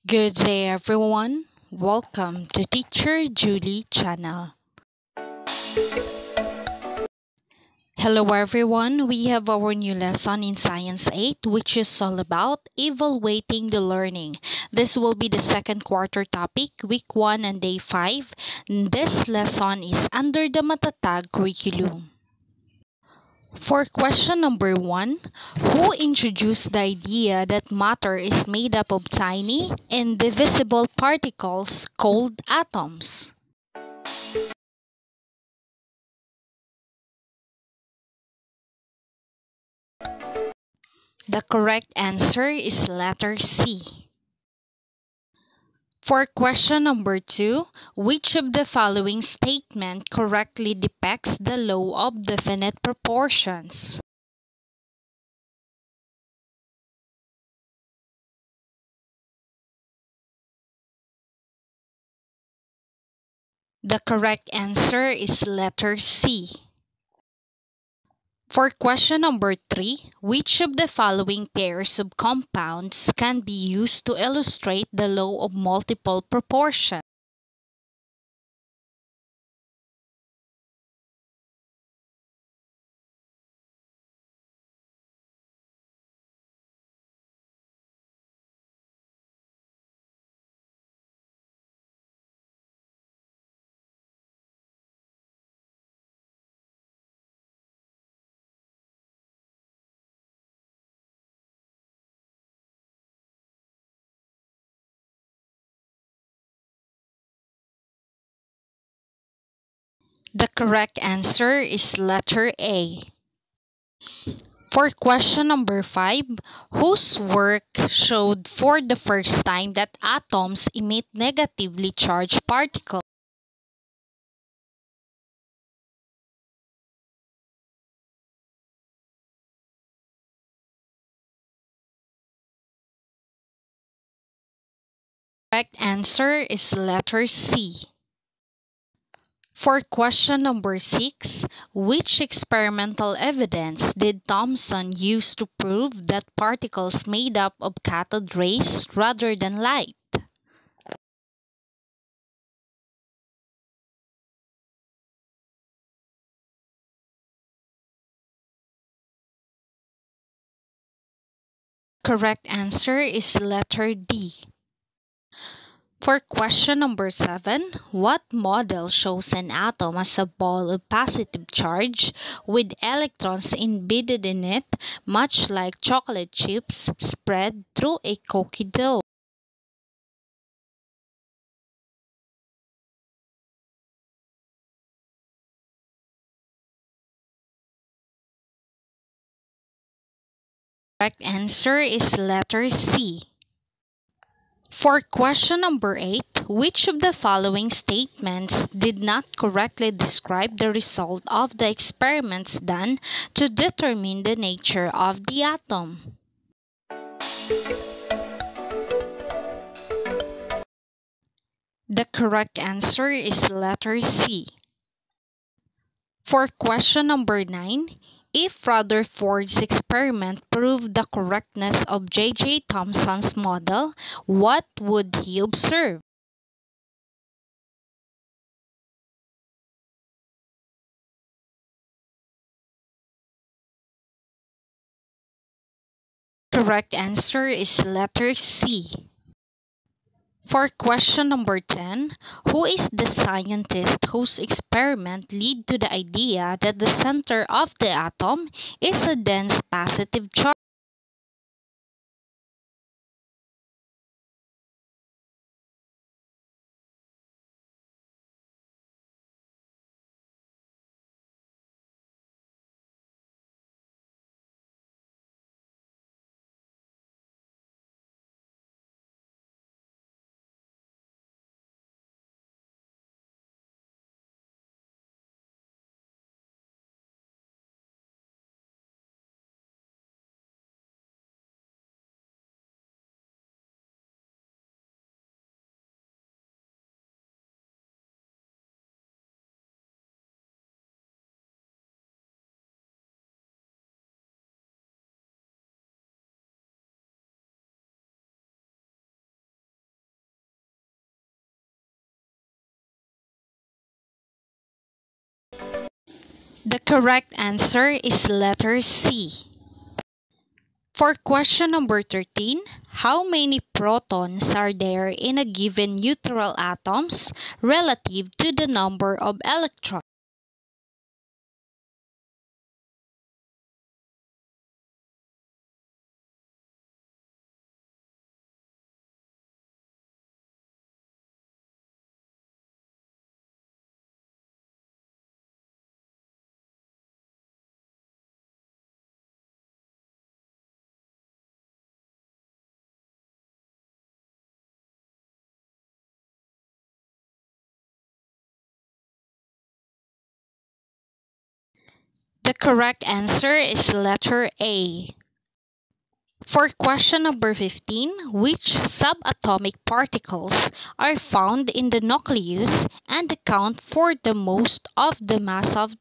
Good day everyone. Welcome to Teacher Julie channel. Hello everyone. We have our new lesson in Science 8 which is all about evaluating the learning. This will be the second quarter topic, week 1 and day 5. This lesson is under the Matatag curriculum. For question number 1, who introduced the idea that matter is made up of tiny, indivisible particles called atoms? The correct answer is letter C. For question number 2, which of the following statement correctly depicts the law of definite proportions? The correct answer is letter C. For question number 3, which of the following pairs of compounds can be used to illustrate the law of multiple proportion? The correct answer is letter A. For question number 5, whose work showed for the first time that atoms emit negatively charged particles? Correct answer is letter C. For question number 6, which experimental evidence did Thomson use to prove that particles made up of cathode rays rather than light? Correct answer is letter D. For question number 7, what model shows an atom as a ball of positive charge with electrons embedded in it, much like chocolate chips spread through a cookie dough? Correct answer is letter C. For question number 8, which of the following statements did not correctly describe the result of the experiments done to determine the nature of the atom? The correct answer is letter C. For question number 9, if Rutherford's experiment proved the correctness of J.J. Thomson's model, what would he observe? Correct answer is letter C. For question number 10, who is the scientist whose experiment led to the idea that the center of the atom is a dense positive charge? The correct answer is letter C. For question number 13, how many protons are there in a given neutral atoms relative to the number of electrons? The correct answer is letter A. For question number 15, which subatomic particles are found in the nucleus and account for the most of the mass of